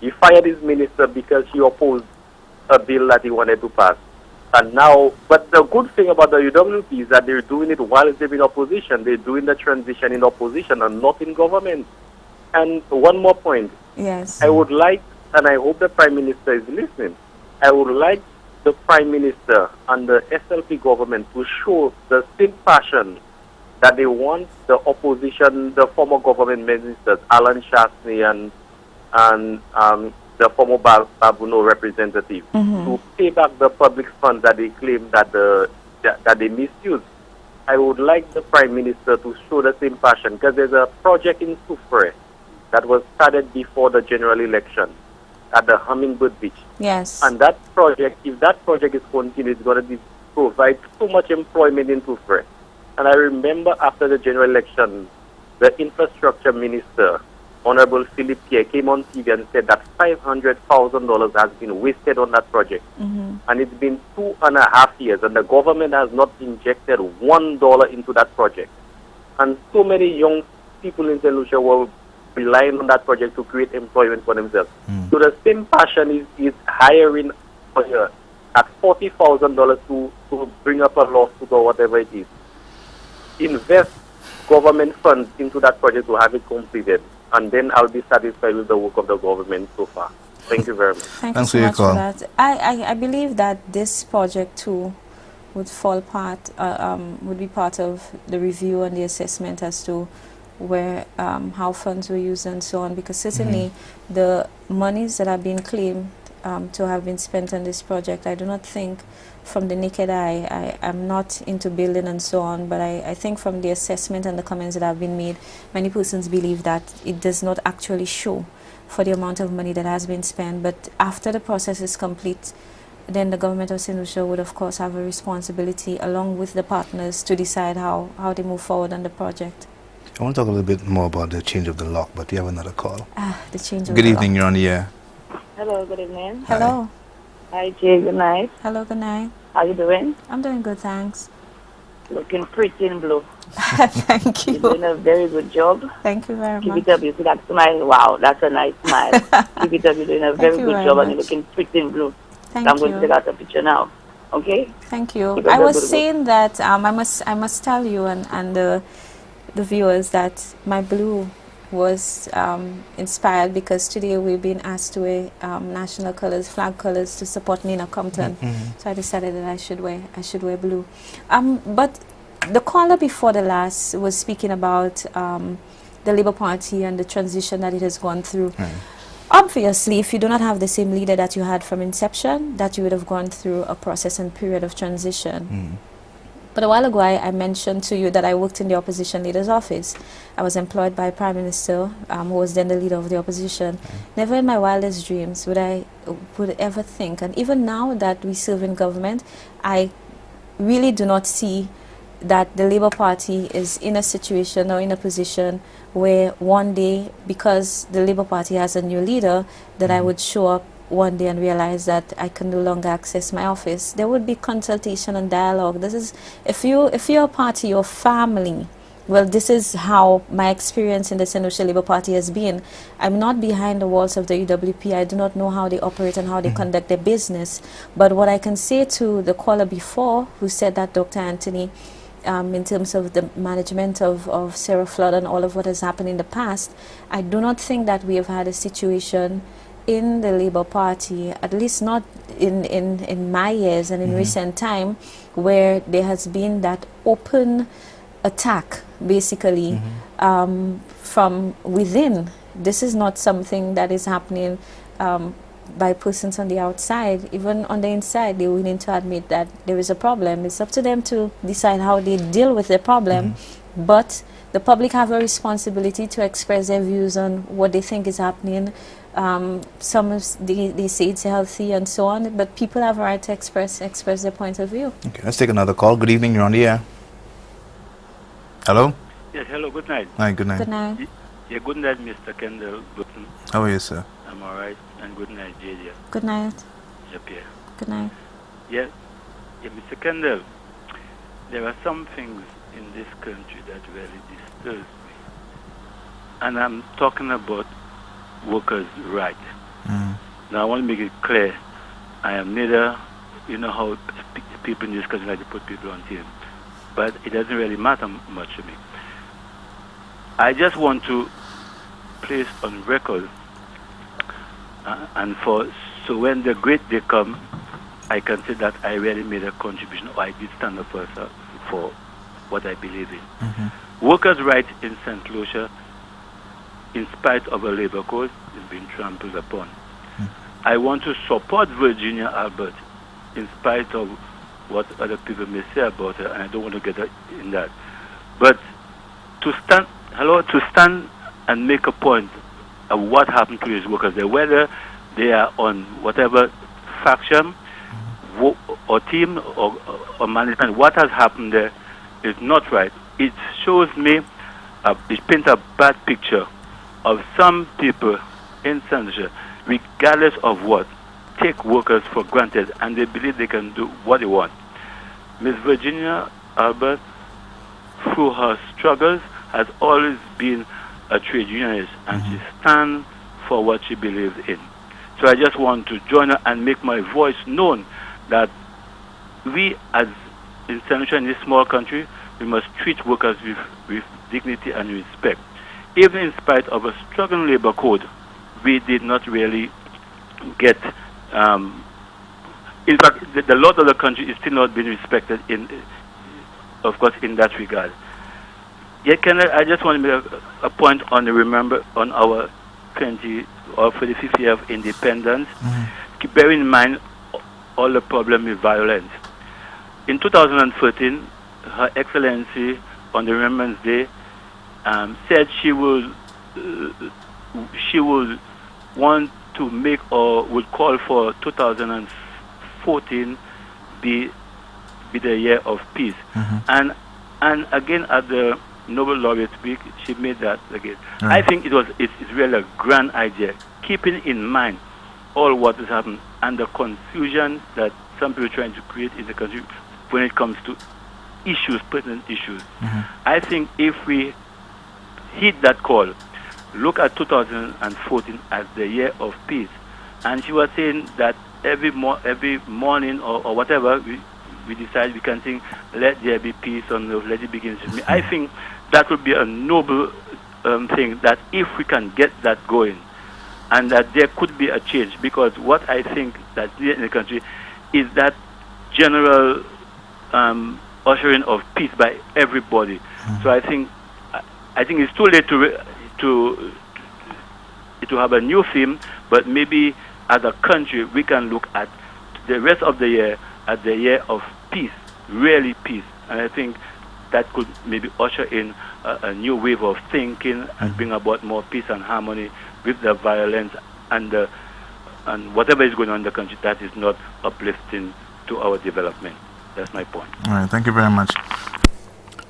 He fired his minister because he opposed a bill that he wanted to pass. And now, but the good thing about the UWP is that they're doing it while they're in opposition. They're doing the transition in opposition and not in government. And one more point. Yes. I would like, and I hope the Prime Minister is listening, I would like the Prime Minister and the SLP government to show the same passion that they want the opposition, the former government ministers, Alan Shastney and the former Babuno representative, to pay back the public funds that they claim that they misused. I would like the Prime Minister to show the same passion, because there's a project in Soufre that was started before the general election at the Hummingbird Beach. Yes. And that project, if that project is continued, it's going to provide so much employment in Soufre. And I remember after the general election, the infrastructure minister, Honorable Philip Pierre, came on TV and said that $500,000 has been wasted on that project. And it's been 2.5 years, and the government has not injected $1 into that project. And so many young people in St. Lucia were relying on that project to create employment for themselves. So the same passion is hiring at $40,000 to bring up a lawsuit or whatever it is. Invest government funds into that project to have it completed, and then I'll be satisfied with the work of the government so far. Thank you very much. Thank you so much for that. I believe that this project too would would be part of the review and the assessment as to where how funds were used and so on, because certainly the monies that are being claimed to have been spent on this project, I do not think from the naked eye, I'm not into building and so on, but I think from the assessment and the comments that have been made, many persons believe that it does not actually show for the amount of money that has been spent. But after the process is complete, then the government of St. Lucia would of course have a responsibility along with the partners to decide how they move forward on the project. I want to talk a little bit more about the change of the lock, but you have another call. The change of Good the evening, lock. you're on the air. Hello, good evening. Hello. Hi, Jay, good night. Hello, good night. How you doing? I'm doing good, thanks. Looking pretty in blue. Thank you. You're doing a very good job. Thank you very much. KBW, see that smile? Wow, that's a nice smile. KBW doing a very good job and you're looking pretty in blue. Thank I'm you. going to take out a picture now. Okay? Thank you. I was saying that I must tell you and the viewers that my blue was inspired because today we've been asked to wear national colors, flag colors, to support Nina Compton. So I decided that I should wear blue. But the caller before the last was speaking about the Labour Party and the transition that it has gone through. Obviously, if you do not have the same leader that you had from inception, that you would have gone through a process and period of transition. But a while ago, I mentioned to you that I worked in the opposition leader's office. I was employed by Prime Minister, who was then the leader of the opposition. Never in my wildest dreams would I ever think, and even now that we serve in government, I really do not see that the Labour Party is in a situation or in a position where one day, because the Labour Party has a new leader, that I would show up one day and realize that I can no longer access my office. There would be consultation and dialogue. This is, if you're a party, your family, well, this is how my experience in the St. Lucia Labour Party has been. I'm not behind the walls of the UWP. I do not know how they operate and how they conduct their business. But what I can say to the caller before, who said that, Dr. Anthony, in terms of the management of Sarah Flood and all of what has happened in the past, I do not think that we have had a situation in the Labour Party, at least not in my years and in recent time, where there has been that open attack, basically, from within. This is not something that is happening by persons on the outside. Even on the inside, they're willing to admit that there is a problem. It's up to them to decide how they deal with the problem, but the public have a responsibility to express their views on what they think is happening. Some they say it's healthy and so on, but people have a right to express their point of view. Okay, let's take another call. Good evening, you're on the air. Hello? Yes, hello, good night. Hi, good night. Good night. Yeah, good night, Mr. Kendall Burton. How are you, sir? I'm all right, and good night, JD. Good night. Japia. Good night. Yeah, Mr. Kendall, there are some things in this country that really disturbs me. And I'm talking about workers' rights. Now, I want to make it clear, I am neither, you know how people in this country like to put people on team, but it doesn't really matter much to me. I just want to place on record, so when the great day come, I can say that I really made a contribution, or I did stand up for what I believe in. Workers' rights in St. Lucia, in spite of a labor code, is being trampled upon. I want to support Virginia Albert, in spite of what other people may say about her, and I don't want to get in that. But to stand and make a point of what happened to these workers there, whether they are on whatever faction or team or management, what has happened there is not right. It shows me, it paints a bad picture of some people in St. Lucia, regardless of what, take workers for granted, and they believe they can do what they want. Miss Virginia Albert, through her struggles, has always been a trade unionist, and she stands for what she believes in. So I just want to join her and make my voice known that we, as in St. Lucia, in this small country, we must treat workers with dignity and respect. Even in spite of a struggling labor code, we did not really get, in fact, the law of the country is still not being respected, of course, in that regard. Yeah, I just want to make a point on our 45th year of independence. Keep bearing in mind all the problem with violence. In 2013, Her Excellency, on the Remembrance Day, said she will want to make, or would call for 2005 2014 be the year of peace. And again, at the Nobel laureate speak, she made that again. I think it's really a grand idea, keeping in mind all what has happened and the confusion that some people are trying to create in the country when it comes to issues, pertinent issues. I think if we heed that call, look at 2014 as the year of peace. And she was saying that every morning or whatever, we decide we can sing, let there be peace on earth, let it begin with me. I think that would be a noble thing, that if we can get that going, and that there could be a change, because what I think that's needed in the country is that general ushering of peace by everybody. So I think it's too late to have a new theme, but maybe as a country we can look at the rest of the year as the year of peace, really peace. And I think that could maybe usher in a new wave of thinking and bring about more peace and harmony with the violence and whatever is going on in the country that is not uplifting to our development. That's my point. All right, thank you very much.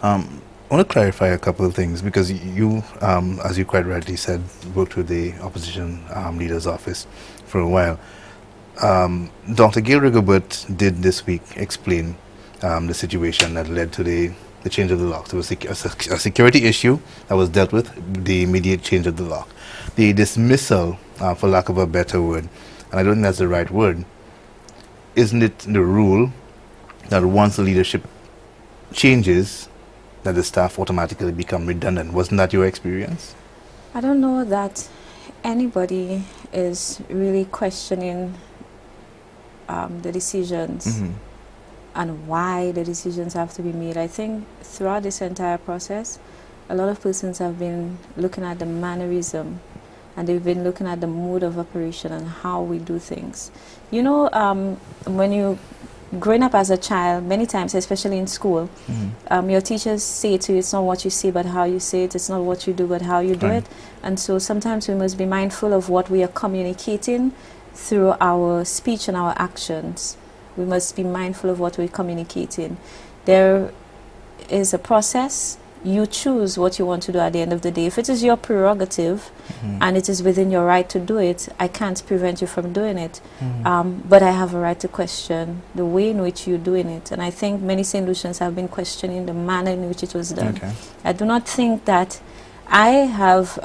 I want to clarify a couple of things, because you, as you quite rightly said, worked with the opposition leader's office for a while. Dr. Gail Rigobert did this week explain the situation that led to the change of the lock. So it was a security issue that was dealt with, the immediate change of the lock. The dismissal, for lack of a better word, and I don't think that's the right word, isn't it the rule that once the leadership changes, that the staff automatically become redundant? Wasn't that your experience? I don't know that anybody is really questioning the decisions and why the decisions have to be made. I think throughout this entire process, a lot of persons have been looking at the mannerism, and they've been looking at the mode of operation and how we do things. You know, when you growing up as a child, many times, especially in school, your teachers say to you, it's not what you say but how you say it, it's not what you do but how you do it. And so sometimes we must be mindful of what we are communicating through our speech and our actions. We must be mindful of what we're communicating. There is a process. You choose what you want to do at the end of the day. If it is your prerogative and it is within your right to do it, I can't prevent you from doing it. But I have a right to question the way in which you're doing it. And I think many St. Lucians have been questioning the manner in which it was done. I do not think that I have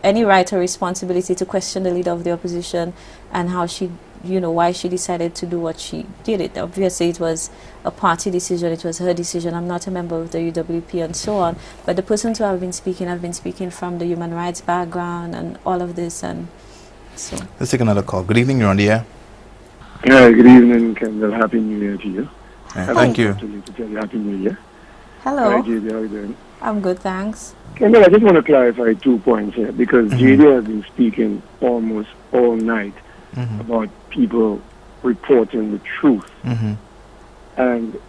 any right or responsibility to question the leader of the opposition and how she, you know, why she decided to do what she did. It obviously it was a party decision, it was her decision. I'm not a member of the UWP and so on, but the persons who have been speaking from the human rights background and all of this. And so let's take another call. Good evening, you're on the air. Yeah, good evening, Kendall. Happy New Year to you. Thank you. To tell you Happy New Year. Hello. Hi, JD, how are you doing? I'm good, thanks. Kendall, I just want to clarify 2 points here, because JD has been speaking almost all night about people reporting the truth. And,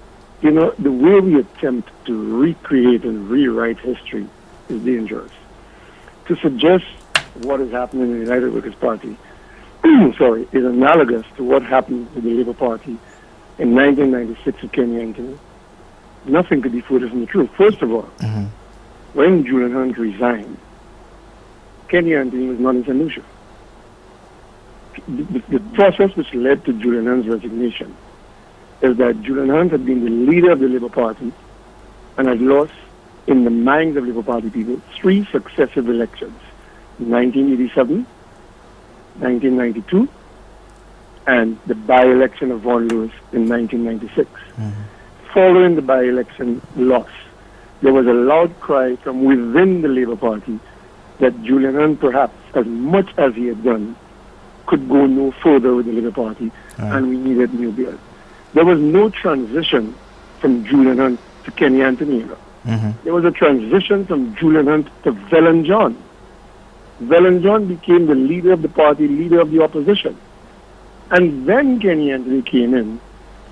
you know, the way we attempt to recreate and rewrite history is dangerous. To suggest what is happening in the United Workers' Party sorry, is analogous to what happened to the Labour Party in 1996 with Kenny Anthony. Nothing could be further from the truth. First of all, when Julian Hunt resigned, Kenny Anthony was not in St. Lucia. The process which led to Julian Hunt's resignation is that Julian Hunt had been the leader of the Labour Party and had lost, in the minds of Labour Party people, 3 successive elections: 1987, 1992, and the by-election of Vaughan Lewis in 1996. Following the by-election loss, there was a loud cry from within the Labour Party that Julian Hunt, perhaps, as much as he had done, could go no further with the Labour Party, and we needed new blood. There was no transition from Julian Hunt to Kenny Anthony. There was a transition from Julian Hunt to Vellon John. Vellon John became the leader of the party, leader of the opposition. And then Kenny Anthony came in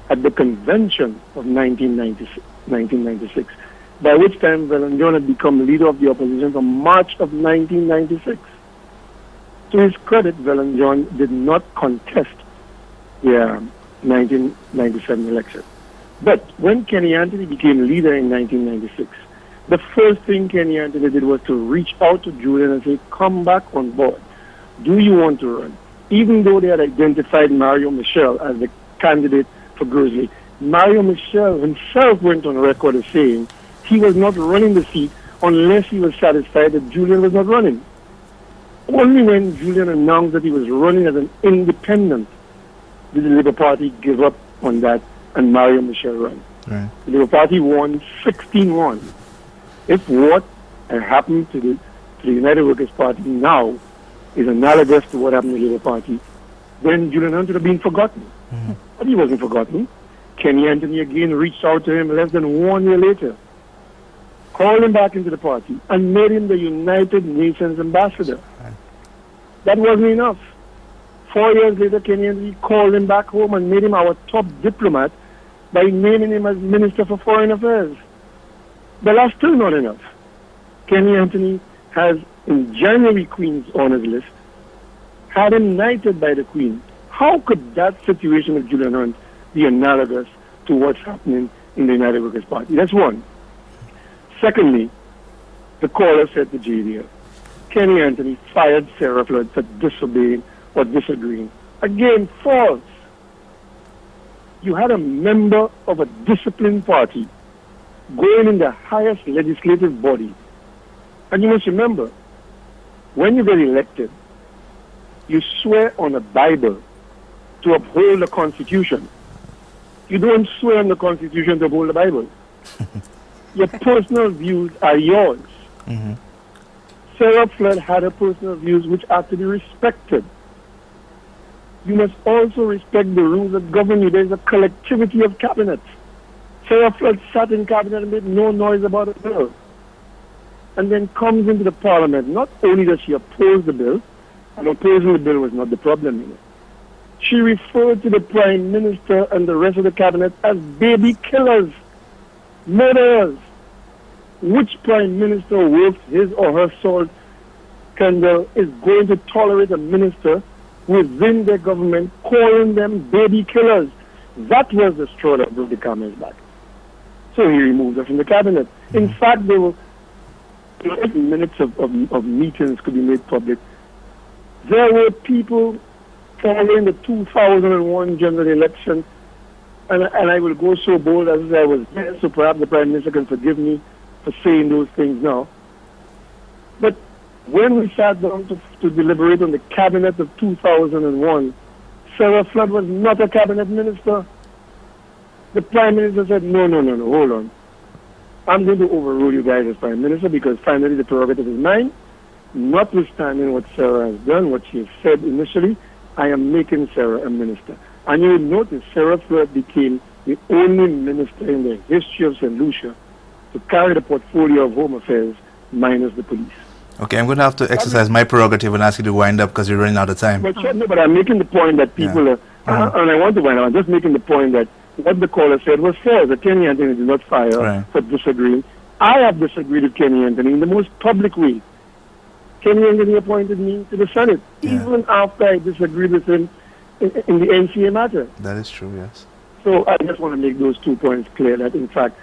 at the convention of 1996, by which time Vellon John had become leader of the opposition from March of 1996. To his credit, Vellon John did not contest the 1997 election. But when Kenny Anthony became leader in 1996, the first thing Kenny Anthony did was to reach out to Julian and say, come back on board. Do you want to run? Even though they had identified Mario Michel as the candidate for Grizzly, Mario Michel himself went on record as saying he was not running the seat unless he was satisfied that Julian was not running. Only when Julian announced that he was running as an independent did the Labour Party give up on that and Mario Michel run. Right. The Labour Party won 16-1. If what happened to the United Workers' Party now is analogous to what happened to the Labour Party, then Julian Hunt would have been forgotten. But he wasn't forgotten. Kenny Anthony again reached out to him less than 1 year later, called him back into the party, and made him the United Nations ambassador. Right. That wasn't enough. 4 years later, Kenny Anthony called him back home and made him our top diplomat by naming him as Minister for Foreign Affairs. But that's still not enough. Kenny Anthony has, in January Queen's Honours List, had him knighted by the Queen. How could that situation of Julian Hunt be analogous to what's happening in the United Workers' Party? That's one. Secondly, the caller said to JDL, Kenny Anthony fired Sarah Flood for disobeying or disagreeing. Again, false. You had a member of a disciplined party going in the highest legislative body. And you must remember, when you get elected, you swear on a Bible to uphold the Constitution. You don't swear on the Constitution to uphold the Bible. Your personal views are yours. Sarah Flood had her personal views which are to be respected. You must also respect the rules that govern you. There is a collectivity of cabinets. Sarah Flood sat in cabinet and made no noise about a bill. And then comes into the parliament. Not only does she oppose the bill, and opposing the bill was not the problem in it. She referred to the Prime Minister and the rest of the cabinet as baby killers, murderers. Which Prime Minister worth his or her salt, Kendall, is going to tolerate a minister within their government calling them baby killers? That was the straw that broke the camel's back. So he removed her from the cabinet. In fact, there were minutes of meetings could be made public. There were people following the 2001 general election, and I will go so bold as I was there, so perhaps the Prime Minister can forgive me for saying those things now. But when we sat down to deliberate on the cabinet of 2001, Sarah Flood was not a cabinet minister. The Prime Minister said, no, hold on. I'm going to overrule you guys as Prime Minister because finally the prerogative is mine. Notwithstanding what Sarah has done, what she has said initially, I am making Sarah a minister. And you will notice Sarah Flood became the only minister in the history of St. Lucia to carry the portfolio of home affairs minus the police. Okay, I'm going to have to exercise my prerogative and ask you to wind up because you're running out of time. But I'm making the point that people are, and I want to wind up, I'm just making the point that what the caller said was fair, that Kenny Anthony did not fire for disagreeing. I have disagreed with Kenny Anthony in the most public way. Kenny Anthony appointed me to the Senate, even after I disagreed with him in the NCA matter. That is true, yes. So I just want to make those 2 points clear that, in fact,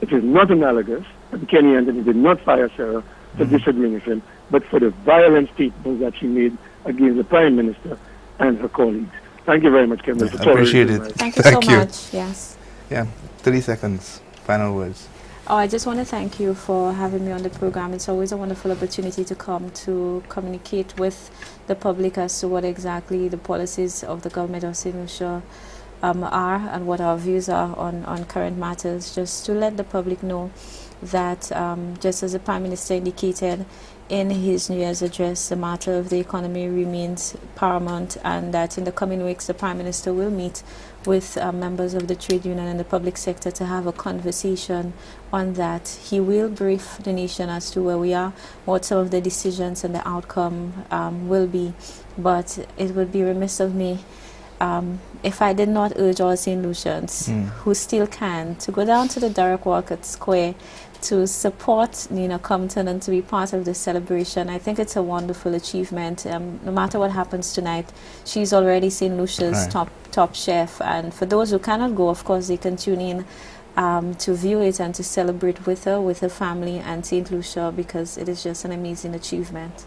it is not analogous, and Kenny Anthony did not fire Sarah for disagreeing with him, but for the violent statements that she made against the Prime Minister and her colleagues. Thank you very much, Kendall. I appreciate it. Thank you so much. Yes. Yeah, 30 seconds. Final words. Oh, I just want to thank you for having me on the program. It's always a wonderful opportunity to come to communicate with the public as to what exactly the policies of the government of St. Lucia are and what our views are on current matters, just to let the public know that just as the Prime Minister indicated in his New Year's address, the matter of the economy remains paramount, and that in the coming weeks the Prime Minister will meet with members of the trade union and the public sector to have a conversation on that. He will brief the nation as to where we are, what some of the decisions and the outcome will be, but it would be remiss of me if I did not urge all St. Lucians who still can to go down to the Derek Walcott Square to support Nina Compton and to be part of this celebration. I think it's a wonderful achievement. No matter what happens tonight, she's already St. Lucia's top chef. And for those who cannot go, of course, they can tune in to view it and to celebrate with her family and St. Lucia, because it is just an amazing achievement.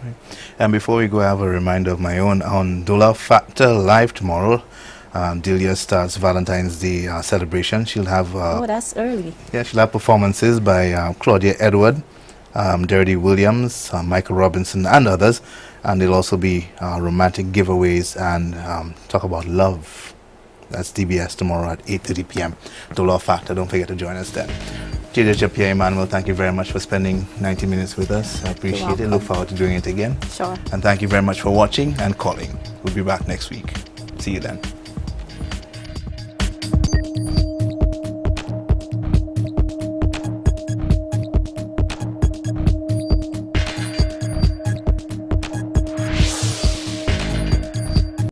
Right. And before we go, I have a reminder of my own. On Dollar Factor Live tomorrow, Delia starts Valentine's Day celebration. She'll have oh, that's early. Yeah, she'll have performances by Claudia Edward, Derry Williams, Michael Robinson, and others. And there'll also be romantic giveaways and talk about love. That's DBS tomorrow at 8:30 p.m. Dollar Factor. Don't forget to join us then. JJ Pierre Emmanuel, thank you very much for spending 90 minutes with us. I appreciate it. Look forward to doing it again. Sure. And thank you very much for watching and calling. We'll be back next week. See you then.